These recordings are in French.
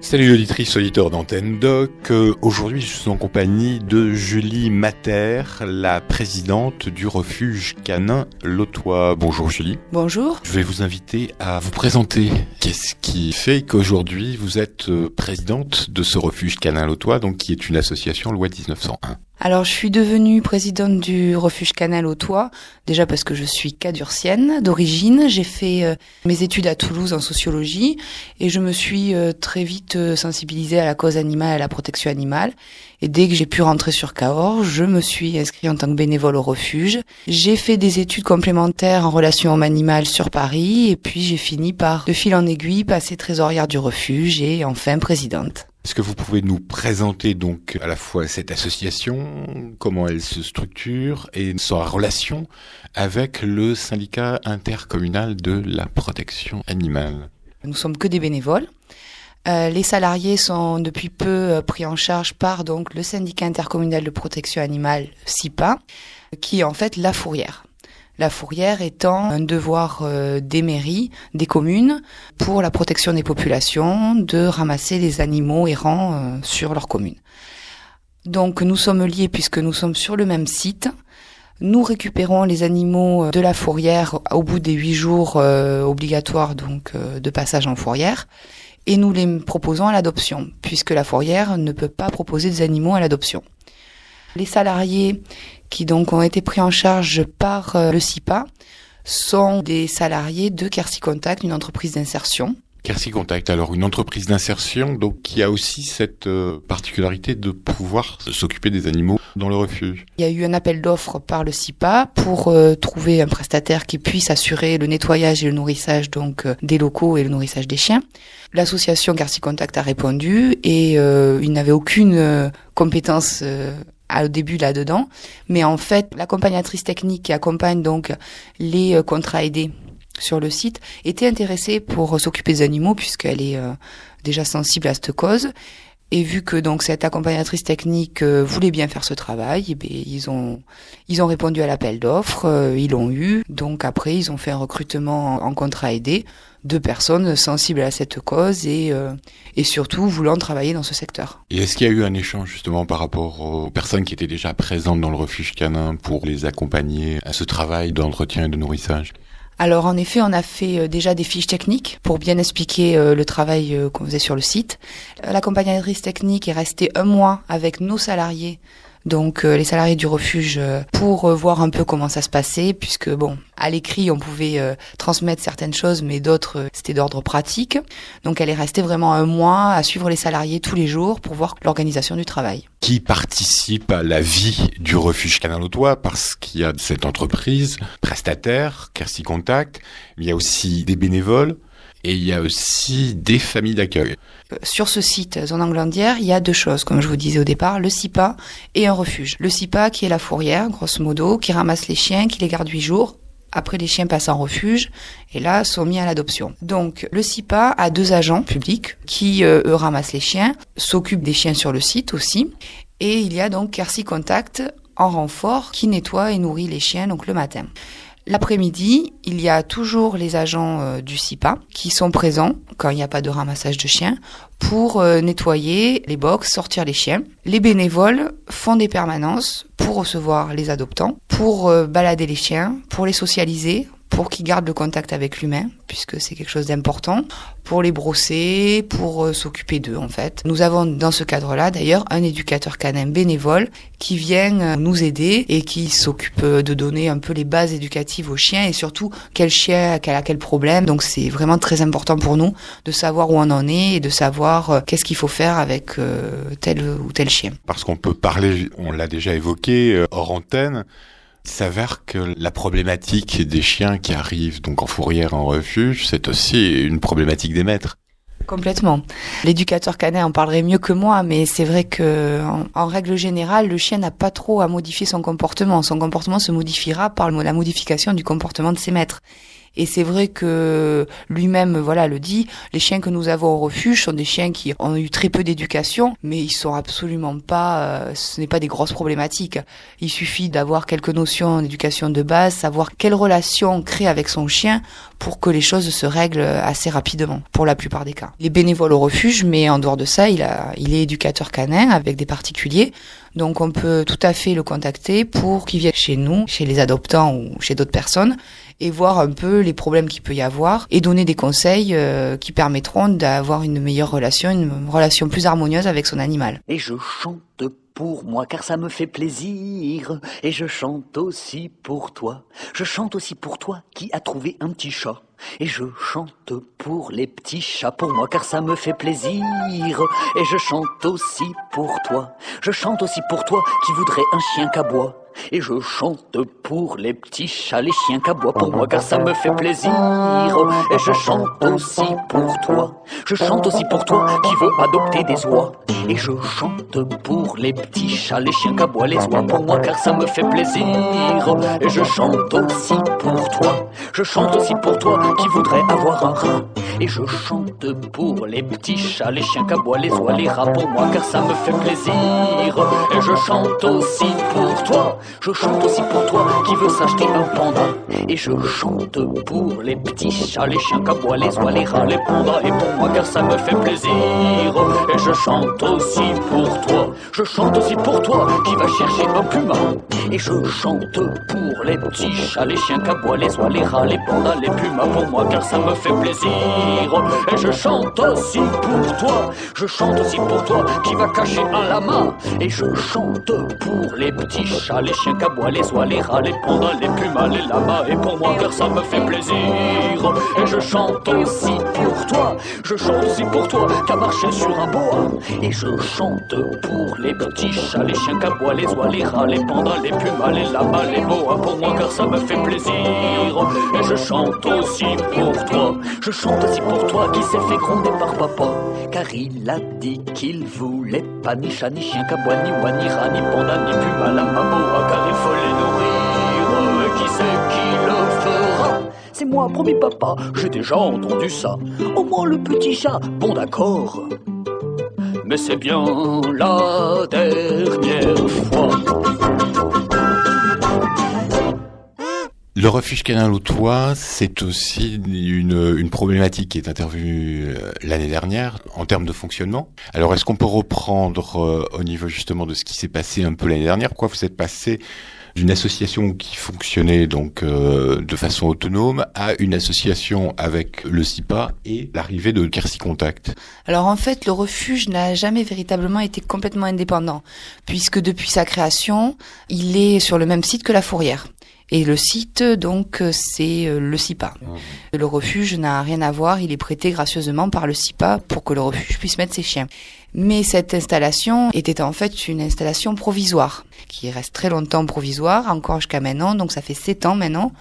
Salut auditrices, auditeurs d'Antenne Doc. Aujourd'hui, je suis en compagnie de Julie Mater, la présidente du refuge canin Lautois. Bonjour Julie. Bonjour. Je vais vous inviter à vous présenter. Qu'est-ce qui fait qu'aujourd'hui vous êtes présidente de ce refuge canin Lautois, donc qui est une association loi 1901? Alors, je suis devenue présidente du refuge canin Lautois, déjà parce que je suis cadurcienne d'origine. J'ai fait mes études à Toulouse en sociologie et je me suis très vite sensibilisée à la cause animale, à la protection animale. Et dès que j'ai pu rentrer sur Cahors, je me suis inscrite en tant que bénévole au refuge. J'ai fait des études complémentaires en relation homme-animal sur Paris et puis j'ai fini par, de fil en aiguille, passer trésorière du refuge et enfin présidente. Est-ce que vous pouvez nous présenter donc à la fois cette association, comment elle se structure et sa relation avec le syndicat intercommunal de la protection animale? Nous sommes que des bénévoles. Les salariés sont depuis peu pris en charge par donc le syndicat intercommunal de protection animale, SIPA, qui est en fait la fourrière. La fourrière étant un devoir des mairies, des communes, pour la protection des populations, de ramasser les animaux errants sur leur commune. Donc nous sommes liés puisque nous sommes sur le même site. Nous récupérons les animaux de la fourrière au bout des 8 jours obligatoires donc de passage en fourrière. Et nous les proposons à l'adoption, puisque la fourrière ne peut pas proposer des animaux à l'adoption. Les salariés qui donc ont été pris en charge par le SIPA sont des salariés de Quercy Contact, une entreprise d'insertion. Quercy Contact, alors une entreprise d'insertion donc qui a aussi cette particularité de pouvoir s'occuper des animaux dans le refuge. Il y a eu un appel d'offres par le SIPA pour trouver un prestataire qui puisse assurer le nettoyage et le nourrissage donc des locaux et le nourrissage des chiens. L'association Quercy Contact a répondu et il n'avait aucune compétence au début là-dedans, mais en fait l'accompagnatrice technique qui accompagne donc les contrats aidés sur le site était intéressée pour s'occuper des animaux puisqu'elle est déjà sensible à cette cause. Et vu que donc cette accompagnatrice technique voulait bien faire ce travail, et bien, ils ont répondu à l'appel d'offres, ils l'ont eu. Donc après, ils ont fait un recrutement en contrat aidé de personnes sensibles à cette cause et surtout voulant travailler dans ce secteur. Et est-ce qu'il y a eu un échange justement par rapport aux personnes qui étaient déjà présentes dans le refuge canin pour les accompagner à ce travail d'entretien et de nourrissage? Alors en effet, on a fait déjà des fiches techniques pour bien expliquer le travail qu'on faisait sur le site. L'accompagnatrice technique est restée 1 mois avec nos salariés, donc les salariés du refuge, pour voir un peu comment ça se passait, puisque bon, à l'écrit on pouvait transmettre certaines choses, mais d'autres c'était d'ordre pratique. Donc elle est restée vraiment 1 mois à suivre les salariés tous les jours pour voir l'organisation du travail. Qui participe à la vie du refuge canin Lautois parce qu'il y a cette entreprise prestataire, Quercy Contact, il y a aussi des bénévoles et il y a aussi des familles d'accueil. Sur ce site, Zone Anglandière, il y a 2 choses, comme je vous disais au départ, le SIPA et un refuge. Le SIPA qui est la fourrière, grosso modo, qui ramasse les chiens, qui les garde 8 jours. Après, les chiens passent en refuge et là, sont mis à l'adoption. Donc, le SIPA a 2 agents publics qui, eux, ramassent les chiens, s'occupent des chiens sur le site aussi. Et il y a donc Quercy Contact en renfort qui nettoie et nourrit les chiens donc le matin. L'après-midi, il y a toujours les agents du SIPA qui sont présents quand il n'y a pas de ramassage de chiens pour nettoyer les box, sortir les chiens. Les bénévoles font des permanences pour recevoir les adoptants, pour balader les chiens, pour les socialiser, pour qu'ils gardent le contact avec l'humain, puisque c'est quelque chose d'important, pour les brosser, pour s'occuper d'eux en fait. Nous avons dans ce cadre-là d'ailleurs un éducateur canin bénévole qui vient nous aider et qui s'occupe de donner un peu les bases éducatives aux chiens et surtout quel chien a quel problème. Donc c'est vraiment très important pour nous de savoir où on en est et de savoir qu'est-ce qu'il faut faire avec tel ou tel chien. Parce qu'on peut parler, on l'a déjà évoqué hors antenne, il s'avère que la problématique des chiens qui arrivent donc en fourrière, en refuge, c'est aussi une problématique des maîtres. Complètement. L'éducateur canin en parlerait mieux que moi, mais c'est vrai que, en règle générale, le chien n'a pas trop à modifier son comportement. Son comportement se modifiera par la modification du comportement de ses maîtres. Et c'est vrai que lui-même, le dit, les chiens que nous avons au refuge sont des chiens qui ont eu très peu d'éducation, mais ils sont absolument pas, ce n'est pas des grosses problématiques. Il suffit d'avoir quelques notions d'éducation de base, savoir quelle relation créer avec son chien pour que les choses se règlent assez rapidement, pour la plupart des cas. Il est bénévole au refuge, mais en dehors de ça, il est éducateur canin avec des particuliers. Donc on peut tout à fait le contacter pour qu'il vienne chez nous, chez les adoptants ou chez d'autres personnes, et voir un peu les problèmes qu'il peut y avoir et donner des conseils qui permettront d'avoir une meilleure relation, une relation plus harmonieuse avec son animal. Et je chante pour moi car ça me fait plaisir, et je chante aussi pour toi. Je chante aussi pour toi qui as trouvé un petit chat. Et je chante pour les petits chats pour moi car ça me fait plaisir. Et je chante aussi pour toi. Je chante aussi pour toi qui voudrais un chien qu'aboie. Et je chante pour les petits chats, les chiens qu'aboient pour moi car ça me fait plaisir. Et je chante aussi pour toi. Je chante aussi pour toi qui veux adopter des oies. Et je chante pour les petits chats, les chiens qu'aboient les oies pour moi car ça me fait plaisir. Et je chante aussi pour toi. Je chante aussi pour toi qui voudrait avoir un rat. Et je chante pour les petits chats, les chiens qu'aboient les oies, les rats pour moi car ça me fait plaisir. Et je chante aussi pour toi. Je chante aussi pour toi qui veux s'acheter un panda. Et je chante pour les petits chats, les chiens qu'aboient les oies, les rats, les pandas. Et pour moi car ça me fait plaisir. Et je chante aussi pour toi. Je chante aussi pour toi qui va chercher un puma. Et je chante pour les petits chats, les chiens qu'aboient les oies, les rats, les pandas, les pumas pour moi car ça me fait plaisir. Et je chante aussi pour toi. Je chante aussi pour toi qui va cacher un lama. Et je chante pour les petits chats, les chiens qu'aboient les oies, les rats, les pandas, les pumas, les lamas. Et pour moi car ça me fait plaisir. Et je chante aussi pour toi. Je chante aussi pour toi qui a marché sur un boa. Et je chante pour les petits chats, les chiens qu'aboient les oies, les rats, les pandas, les pumas, les lamas, les boas pour moi car ça me fait plaisir. Et je chante aussi pour toi. Je chante aussi pour toi qui s'est fait gronder par papa. Car il a dit qu'il voulait pas ni chat, ni chien qu'aboie, ni oie, ni rat, ni panda, ni puma, lama, boa. Car il faut les nourrir. Qui c'est qui le fera? C'est moi, promis papa, j'ai déjà entendu ça. Au moins le petit chat, bon d'accord. Mais c'est bien la dernière fois. Le refuge canin Lautois, c'est aussi une problématique qui est intervenue l'année dernière en termes de fonctionnement. Alors, est-ce qu'on peut reprendre au niveau justement de ce qui s'est passé un peu l'année dernière? Pourquoi vous êtes passé d'une association qui fonctionnait donc de façon autonome à une association avec le SIPA et l'arrivée de Quercy Contact? Alors en fait, le refuge n'a jamais véritablement été complètement indépendant, puisque depuis sa création, il est sur le même site que la Fourrière. Et le site, donc, c'est le SIPA. Le refuge n'a rien à voir, il est prêté gracieusement par le SIPA pour que le refuge puisse mettre ses chiens. Mais cette installation était en fait une installation provisoire, qui reste très longtemps provisoire, encore jusqu'à maintenant, donc ça fait 7 ans maintenant,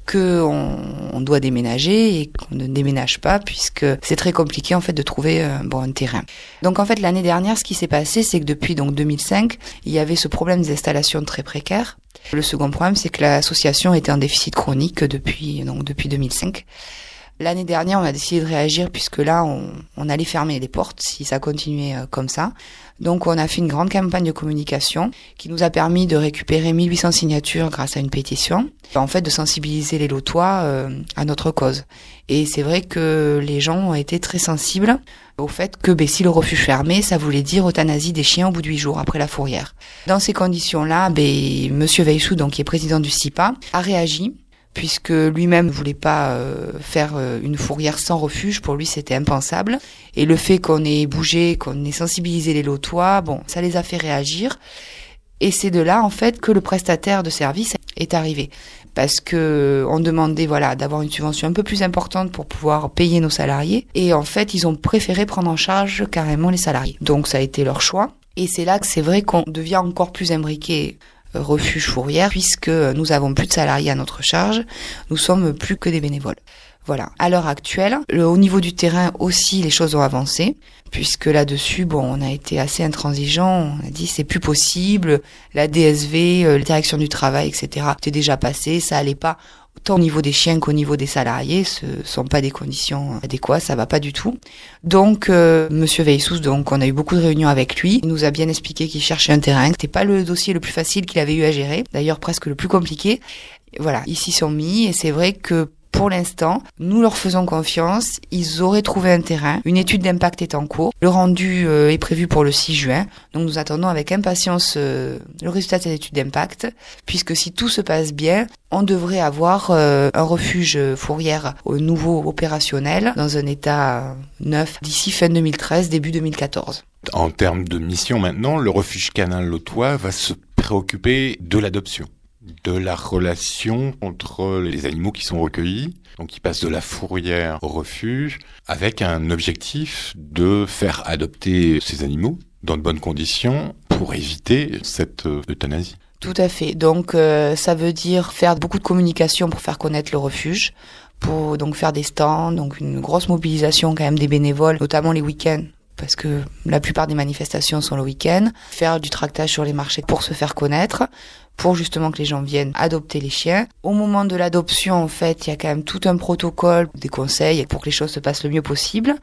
qu'on doit déménager et qu'on ne déménage pas puisque c'est très compliqué en fait de trouver un terrain. Donc en fait l'année dernière ce qui s'est passé c'est que depuis donc 2005 il y avait ce problème des installations très précaires. Le second problème c'est que l'association était en déficit chronique depuis 2005. L'année dernière, on a décidé de réagir puisque là, on allait fermer les portes si ça continuait comme ça. Donc, on a fait une grande campagne de communication qui nous a permis de récupérer 1800 signatures grâce à une pétition. En fait, de sensibiliser les Lautois à notre cause. Et c'est vrai que les gens ont été très sensibles au fait que si le refuge fermait, ça voulait dire euthanasie des chiens au bout de 8 jours après la Fourrière. Dans ces conditions-là, Monsieur Veissou, donc qui est président du SIPA, a réagi. Puisque lui-même ne voulait pas faire une fourrière sans refuge, pour lui c'était impensable. Et le fait qu'on ait bougé, qu'on ait sensibilisé les Lautois, ça les a fait réagir. Et c'est de là en fait que le prestataire de service est arrivé. Parce que on demandait d'avoir une subvention un peu plus importante pour pouvoir payer nos salariés. Et en fait ils ont préféré prendre en charge carrément les salariés. Donc ça a été leur choix. Et c'est là que c'est vrai qu'on devient encore plus imbriqué refuge Fourrière, puisque nous avons plus de salariés à notre charge, nous sommes plus que des bénévoles. Voilà. À l'heure actuelle, au niveau du terrain aussi, les choses ont avancé, puisque là-dessus, on a été assez intransigeant, on a dit c'est plus possible, la DSV, la direction du travail, etc., c'était déjà passé, ça allait pas. Tant au niveau des chiens qu'au niveau des salariés, ce sont pas des conditions adéquates, ça va pas du tout. Donc, Monsieur Veissous, donc, on a eu beaucoup de réunions avec lui. Il nous a bien expliqué qu'il cherchait un terrain. C'était pas le dossier le plus facile qu'il avait eu à gérer. D'ailleurs, presque le plus compliqué. Voilà. Ils s'y sont mis et c'est vrai que pour l'instant, nous leur faisons confiance. Ils auraient trouvé un terrain. Une étude d'impact est en cours. Le rendu est prévu pour le 6 juin. Donc nous attendons avec impatience le résultat de cette étude d'impact, puisque si tout se passe bien, on devrait avoir un refuge fourrière au nouveau opérationnel dans un état neuf d'ici fin 2013, début 2014. En termes de mission maintenant, le refuge canin lotois va se préoccuper de l'adoption, de la relation entre les animaux qui sont recueillis, donc qui passent de la fourrière au refuge, avec un objectif de faire adopter ces animaux dans de bonnes conditions pour éviter cette euthanasie. Tout à fait. Donc ça veut dire faire beaucoup de communication pour faire connaître le refuge, pour donc faire des stands, donc une grosse mobilisation quand même des bénévoles, notamment les week-ends, parce que la plupart des manifestations sont le week-end, faire du tractage sur les marchés pour se faire connaître, pour justement que les gens viennent adopter les chiens. Au moment de l'adoption, en fait, il y a quand même tout un protocole, des conseils pour que les choses se passent le mieux possible.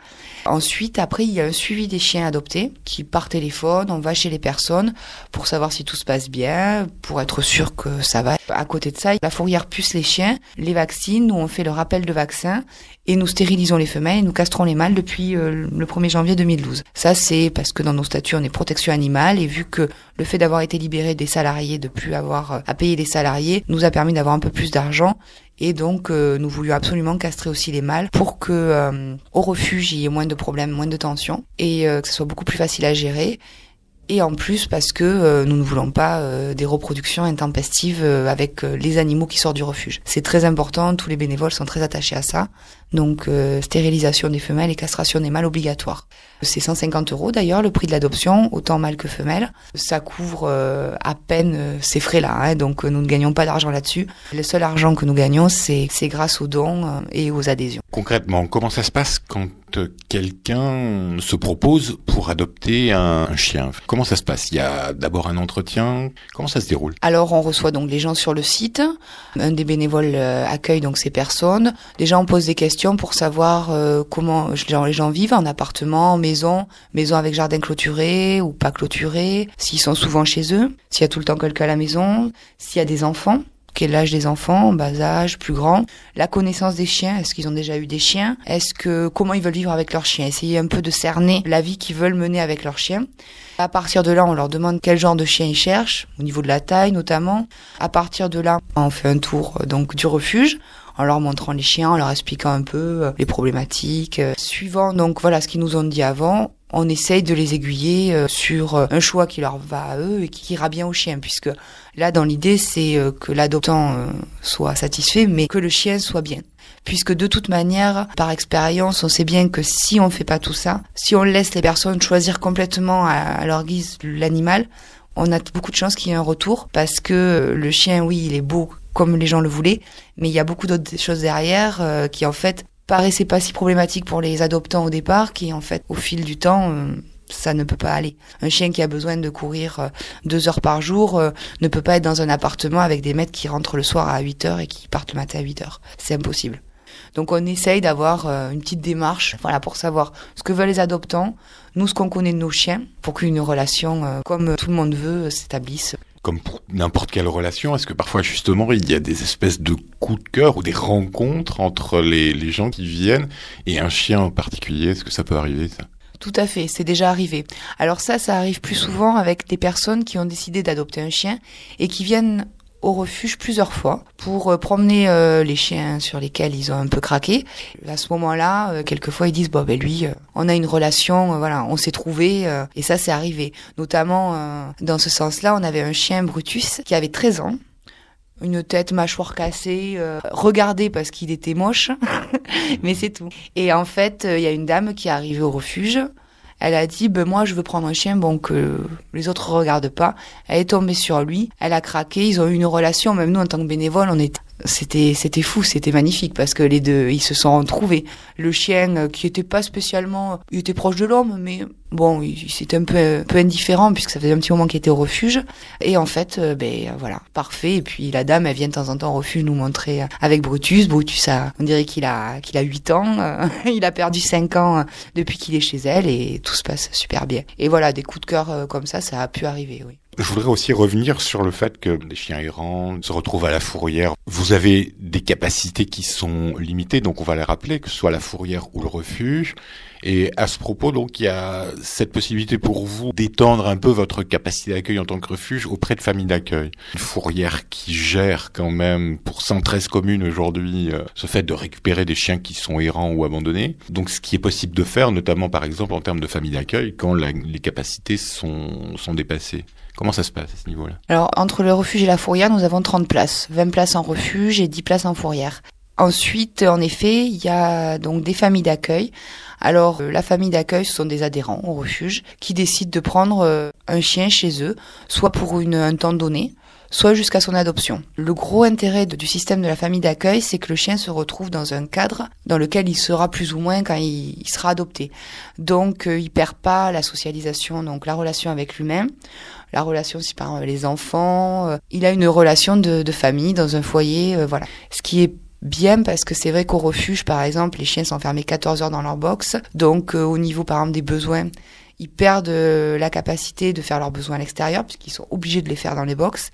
Ensuite, après, il y a un suivi des chiens adoptés qui, par téléphone, on va chez les personnes pour savoir si tout se passe bien, pour être sûr que ça va. À côté de ça, la fourrière puce les chiens, les vaccine, nous on fait le rappel de vaccin et nous stérilisons les femelles et nous castrons les mâles depuis le 1er janvier 2012. Ça, c'est parce que dans nos statuts, on est protection animale et vu que le fait d'avoir été libéré des salariés, de plus avoir à payer les salariés, nous a permis d'avoir un peu plus d'argent. Et donc, nous voulions absolument castrer aussi les mâles pour que au refuge, il y ait moins de problèmes, moins de tensions et que ce soit beaucoup plus facile à gérer. Et en plus, parce que nous ne voulons pas des reproductions intempestives avec les animaux qui sortent du refuge. C'est très important, tous les bénévoles sont très attachés à ça. Donc, stérilisation des femelles et castration des mâles obligatoire. C'est 150 € d'ailleurs, le prix de l'adoption, autant mâle que femelle. Ça couvre à peine ces frais-là, hein, donc nous ne gagnons pas d'argent là-dessus. Le seul argent que nous gagnons, c'est grâce aux dons et aux adhésions. Concrètement, comment ça se passe quand quelqu'un se propose pour adopter un chien? Comment ça se passe? Il y a d'abord un entretien. Comment ça se déroule? Alors, on reçoit donc les gens sur le site. Un des bénévoles accueille donc ces personnes. Déjà, on pose des questions pour savoir comment les gens vivent en appartement, maison avec jardin clôturé ou pas clôturé, s'ils sont souvent chez eux, s'il y a tout le temps quelqu'un à la maison, s'il y a des enfants. Quel âge des enfants, bas âge, plus grand, la connaissance des chiens, est-ce qu'ils ont déjà eu des chiens, comment ils veulent vivre avec leurs chiens, essayer un peu de cerner la vie qu'ils veulent mener avec leurs chiens. À partir de là, on leur demande quel genre de chien ils cherchent, au niveau de la taille notamment. À partir de là, on fait un tour donc du refuge, en leur montrant les chiens, en leur expliquant un peu les problématiques. Suivant donc voilà ce qu'ils nous ont dit avant, on essaye de les aiguiller sur un choix qui leur va à eux et qui ira bien au chien, puisque là, dans l'idée, c'est que l'adoptant soit satisfait, mais que le chien soit bien. Puisque de toute manière, par expérience, on sait bien que si on fait pas tout ça, si on laisse les personnes choisir complètement à leur guise l'animal, on a beaucoup de chances qu'il y ait un retour, parce que le chien, oui, il est beau comme les gens le voulaient, mais il y a beaucoup d'autres choses derrière qui, en fait, paraissaient pas si problématiques pour les adoptants au départ, qui, en fait, au fil du temps, ça ne peut pas aller. Un chien qui a besoin de courir 2 heures par jour ne peut pas être dans un appartement avec des maîtres qui rentrent le soir à 8 heures et qui partent le matin à 8 heures. C'est impossible. Donc on essaye d'avoir une petite démarche, voilà, pour savoir ce que veulent les adoptants, nous ce qu'on connaît de nos chiens, pour qu'une relation comme tout le monde veut s'établisse. Comme pour n'importe quelle relation, est-ce que parfois justement il y a des espèces de coups de cœur ou des rencontres entre les gens qui viennent et un chien en particulier? Est-ce que ça peut arriver, ça? Tout à fait, c'est déjà arrivé. Alors ça arrive plus souvent avec des personnes qui ont décidé d'adopter un chien et qui viennent au refuge plusieurs fois pour promener les chiens sur lesquels ils ont un peu craqué. À ce moment-là, quelquefois ils disent lui, on a une relation, voilà, on s'est trouvé et ça c'est arrivé. Notamment dans ce sens-là, on avait un chien Brutus qui avait 13 ans. Une tête mâchoire cassée, regardé parce qu'il était moche, mais c'est tout. Et en fait, il y a une dame qui est arrivée au refuge. Elle a dit, moi, je veux prendre un chien, que les autres regardent pas. Elle est tombée sur lui, elle a craqué, ils ont eu une relation. Même nous, en tant que bénévoles, on est C'était fou, c'était magnifique parce que les deux, ils se sont retrouvés. Le chien qui était pas spécialement, il était proche de l'homme, mais bon, c'était un peu indifférent puisque ça faisait un petit moment qu'il était au refuge. Et en fait, voilà, parfait. Et puis la dame, elle vient de temps en temps au refuge nous montrer avec Brutus. Brutus, on dirait qu'il a 8 ans. Il a perdu 5 ans depuis qu'il est chez elle et tout se passe super bien. Et voilà, des coups de cœur comme ça a pu arriver, oui. Je voudrais aussi revenir sur le fait que les chiens errants se retrouvent à la fourrière. Vous avez des capacités qui sont limitées, donc on va les rappeler, que ce soit la fourrière ou le refuge. Et à ce propos, donc, il y a cette possibilité pour vous d'étendre un peu votre capacité d'accueil en tant que refuge auprès de familles d'accueil. Une fourrière qui gère quand même pour 113 communes aujourd'hui ce fait de récupérer des chiens qui sont errants ou abandonnés. Donc, ce qui est possible de faire, notamment par exemple en termes de familles d'accueil, quand les capacités sont dépassées. Comment ça se passe à ce niveau-là? Alors, entre le refuge et la fourrière, nous avons 30 places. 20 places en refuge et 10 places en fourrière. Ensuite, en effet, il y a donc des familles d'accueil. Alors, la famille d'accueil, ce sont des adhérents au refuge qui décident de prendre un chien chez eux, soit pour un temps donné, soit jusqu'à son adoption. Le gros intérêt du système de la famille d'accueil, c'est que le chien se retrouve dans un cadre dans lequel il sera plus ou moins quand il sera adopté. Donc, il perd pas la socialisation, donc la relation avec l'humain. La relation aussi par les enfants. Il a une relation de famille dans un foyer, voilà. Ce qui est bien parce que c'est vrai qu'au refuge, par exemple, les chiens sont enfermés 14 heures dans leur box. Donc, au niveau, par exemple, des besoins, ils perdent la capacité de faire leurs besoins à l'extérieur puisqu'ils sont obligés de les faire dans les box.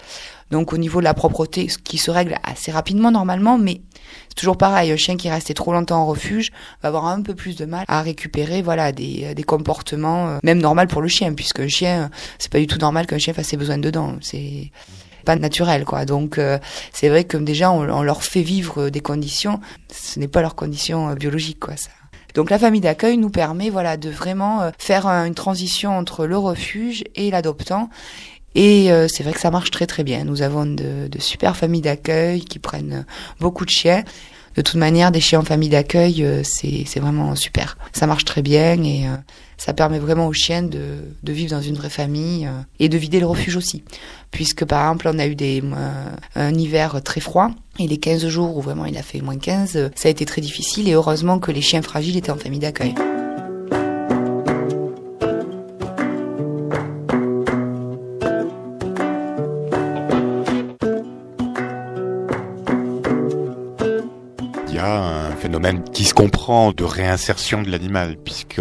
Donc, au niveau de la propreté, ce qui se règle assez rapidement normalement, mais c'est toujours pareil. Un chien qui est resté trop longtemps en refuge va avoir un peu plus de mal à récupérer, voilà, des comportements, même normal pour le chien, puisque un chien, c'est pas du tout normal qu'un chien fasse ses besoins dedans. C'est pas naturel, quoi. Donc, c'est vrai que déjà, on leur fait vivre des conditions, ce n'est pas leurs conditions biologiques, quoi, ça. Donc la famille d'accueil nous permet, voilà, de vraiment faire une transition entre le refuge et l'adoptant. Et c'est vrai que ça marche très très bien. Nous avons de super familles d'accueil qui prennent beaucoup de chiens. De toute manière, des chiens en famille d'accueil, c'est vraiment super. Ça marche très bien et ça permet vraiment aux chiens de vivre dans une vraie famille et de vider le refuge aussi. Puisque par exemple, on a eu un hiver très froid et les 15 jours où vraiment il a fait moins 15, ça a été très difficile et heureusement que les chiens fragiles étaient en famille d'accueil. Phénomène qui se comprend de réinsertion de l'animal, puisque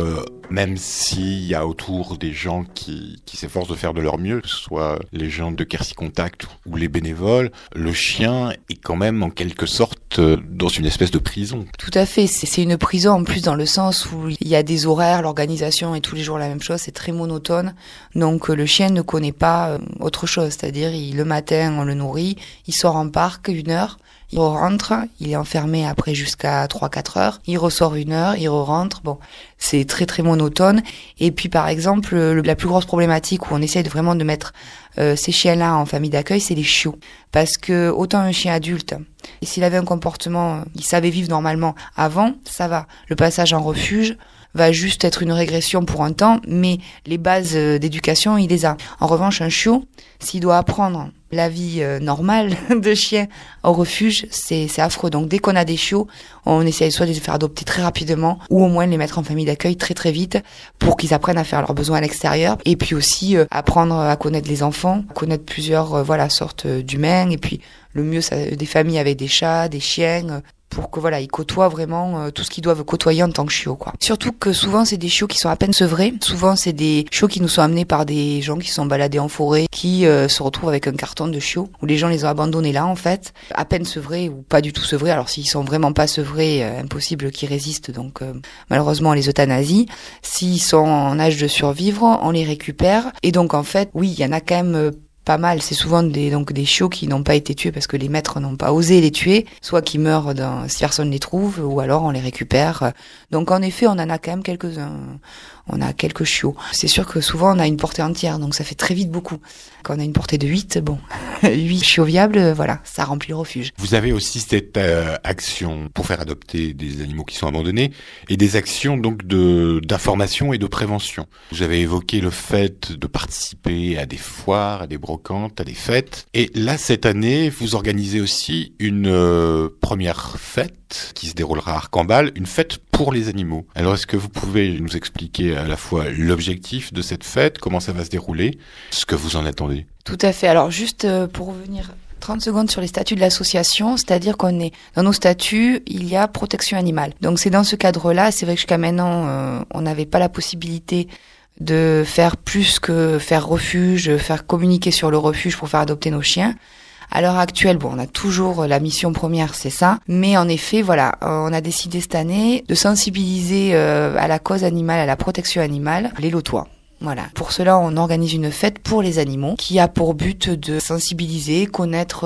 même s'il y a autour des gens qui s'efforcent de faire de leur mieux, que ce soit les gens de Quercy Contact ou les bénévoles, le chien est quand même en quelque sorte dans une espèce de prison. Tout à fait, c'est une prison en plus dans le sens où il y a des horaires, l'organisation est tous les jours la même chose, c'est très monotone, donc le chien ne connaît pas autre chose, c'est-à-dire le matin on le nourrit, il sort en parc 1 heure, il rentre, il est enfermé après jusqu'à 3-4 heures, il ressort 1 heure, il rentre, bon, c'est très très monotone. Et puis par exemple, la plus grosse problématique où on essaie vraiment de mettre ces chiens-là en famille d'accueil, c'est les chiots. Parce que autant un chien adulte, et s'il avait un comportement, il savait vivre normalement avant, ça va. Le passage en refuge va juste être une régression pour un temps, mais les bases d'éducation, il les a. En revanche, un chiot, s'il doit apprendre la vie normale de chien au refuge, c'est affreux. Donc dès qu'on a des chiots, on essaye soit de les faire adopter très rapidement, ou au moins de les mettre en famille d'accueil très très vite, pour qu'ils apprennent à faire leurs besoins à l'extérieur, et puis aussi apprendre à connaître les enfants, connaître plusieurs sortes d'humains, et puis le mieux, des familles avec des chats, des chiens, pour que ils côtoient vraiment tout ce qu'ils doivent côtoyer en tant que chiots, quoi. Surtout que souvent c'est des chiots qui sont à peine sevrés, souvent c'est des chiots qui nous sont amenés par des gens qui sont baladés en forêt, qui se retrouvent avec un carton de chiots, où les gens les ont abandonnés là en fait, à peine sevrés ou pas du tout sevrés. Alors s'ils sont vraiment pas sevrés, impossible qu'ils résistent, donc malheureusement on les euthanasie. S'ils sont en âge de survivre, on les récupère, et donc en fait, oui, il y en a quand même pas mal, c'est souvent des chiots qui n'ont pas été tués parce que les maîtres n'ont pas osé les tuer, soit qui meurent si personne les trouve, ou alors on les récupère. Donc en effet, on en a quand même quelques-uns. On a quelques chiots. C'est sûr que souvent on a une portée entière, donc ça fait très vite beaucoup. Quand on a une portée de 8, 8 chiots viables, voilà, ça remplit le refuge. Vous avez aussi cette action pour faire adopter des animaux qui sont abandonnés, et des actions donc d'information et de prévention. Vous avez évoqué le fait de participer à des foires, à des brocantins, brocantes, à des fêtes. Et là, cette année, vous organisez aussi une première fête qui se déroulera à Arcambal, une fête pour les animaux. Alors, est-ce que vous pouvez nous expliquer à la fois l'objectif de cette fête, comment ça va se dérouler, ce que vous en attendez? Tout à fait. Alors, juste pour revenir 30 secondes sur les statuts de l'association, c'est-à-dire qu'on est dans nos statuts, il y a protection animale. Donc c'est dans ce cadre-là, c'est vrai que jusqu'à maintenant, on n'avait pas la possibilité de faire plus que faire refuge, faire communiquer sur le refuge pour faire adopter nos chiens. À l'heure actuelle, on a toujours la mission première, c'est ça. Mais en effet, voilà, on a décidé cette année de sensibiliser à la cause animale, à la protection animale, les Lotois. Voilà. Pour cela, on organise une fête pour les animaux qui a pour but de sensibiliser, connaître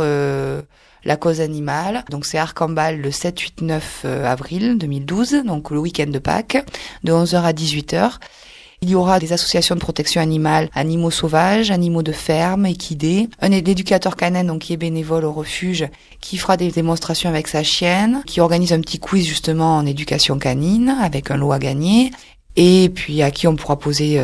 la cause animale. Donc c'est Arcambal le 7, 8, 9 avril 2012, donc le week-end de Pâques, de 11h à 18h. Il y aura des associations de protection animale, animaux sauvages, animaux de ferme, équidés. Un éducateur canin, donc qui est bénévole au refuge, qui fera des démonstrations avec sa chienne, qui organise un petit quiz justement en éducation canine avec un lot à gagner. Et puis à qui on pourra poser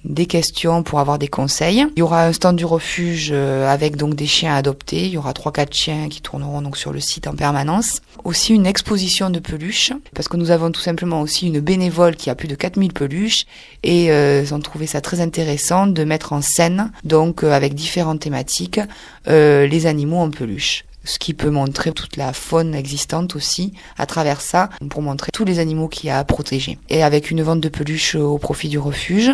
des questions pour avoir des conseils. Il y aura un stand du refuge avec donc des chiens adoptés. Il y aura 3-4 chiens qui tourneront donc sur le site en permanence. Aussi une exposition de peluches, parce que nous avons tout simplement aussi une bénévole qui a plus de 4000 peluches et ils ont trouvé ça très intéressant de mettre en scène, donc avec différentes thématiques, les animaux en peluche. Ce qui peut montrer toute la faune existante aussi à travers ça, pour montrer tous les animaux qu'il y a à protéger. Et avec une vente de peluches au profit du refuge,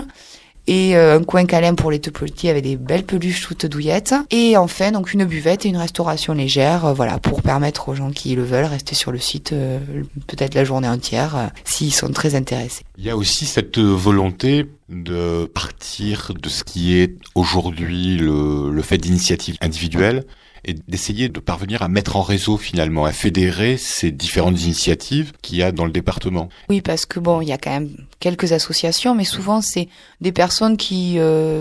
et un coin câlin pour les tout petits avec des belles peluches toutes douillettes, et enfin donc une buvette et une restauration légère, voilà, pour permettre aux gens qui le veulent rester sur le site peut-être la journée entière s'ils sont très intéressés. Il y a aussi cette volonté de partir de ce qui est aujourd'hui le fait d'initiatives individuelles et d'essayer de parvenir à mettre en réseau finalement, à fédérer ces différentes initiatives qu'il y a dans le département. Oui, parce que il y a quand même quelques associations, mais souvent c'est des personnes qui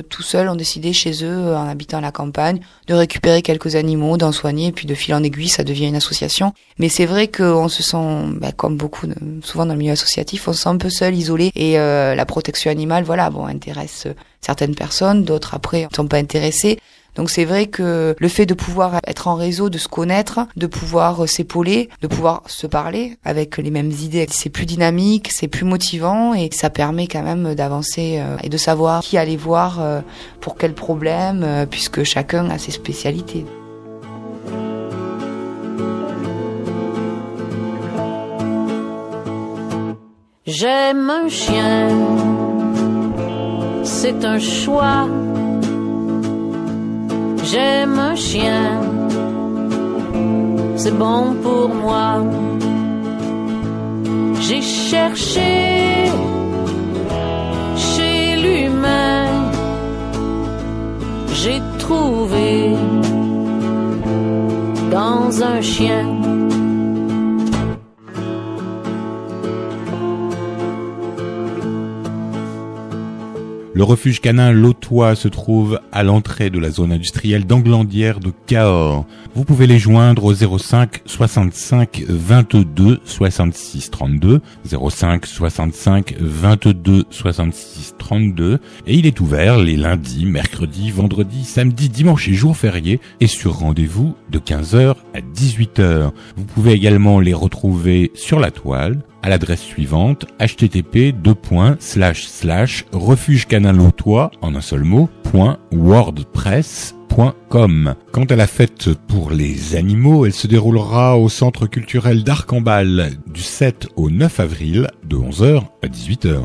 tout seuls ont décidé chez eux, en habitant à la campagne, de récupérer quelques animaux, d'en soigner, et puis de fil en aiguille, ça devient une association. Mais c'est vrai qu'on se sent, comme beaucoup, souvent dans le milieu associatif, on se sent un peu seul, isolé, et la protection animale, intéresse certaines personnes, d'autres après ne sont pas intéressées. Donc c'est vrai que le fait de pouvoir être en réseau, de se connaître, de pouvoir s'épauler, de pouvoir se parler avec les mêmes idées, c'est plus dynamique, c'est plus motivant et ça permet quand même d'avancer et de savoir qui aller voir pour quel problème, puisque chacun a ses spécialités. J'aime un chien, c'est un choix. J'aime un chien, c'est bon pour moi. J'ai cherché chez l'humain, j'ai trouvé dans un chien. Le refuge canin Lotois se trouve à l'entrée de la zone industrielle d'Anglandière de Cahors. Vous pouvez les joindre au 05 65 22 66 32, 05 65 22 66 32, et il est ouvert les lundis, mercredis, vendredis, samedis, dimanches et jours fériés et sur rendez-vous de 15h à 18h. Vous pouvez également les retrouver sur la toile à l'adresse suivante http://refugecaninlotois en un seul mot .wordpress.com. Quant à la fête pour les animaux, elle se déroulera au centre culturel d'Arcambal du 7 au 9 avril de 11h à 18h.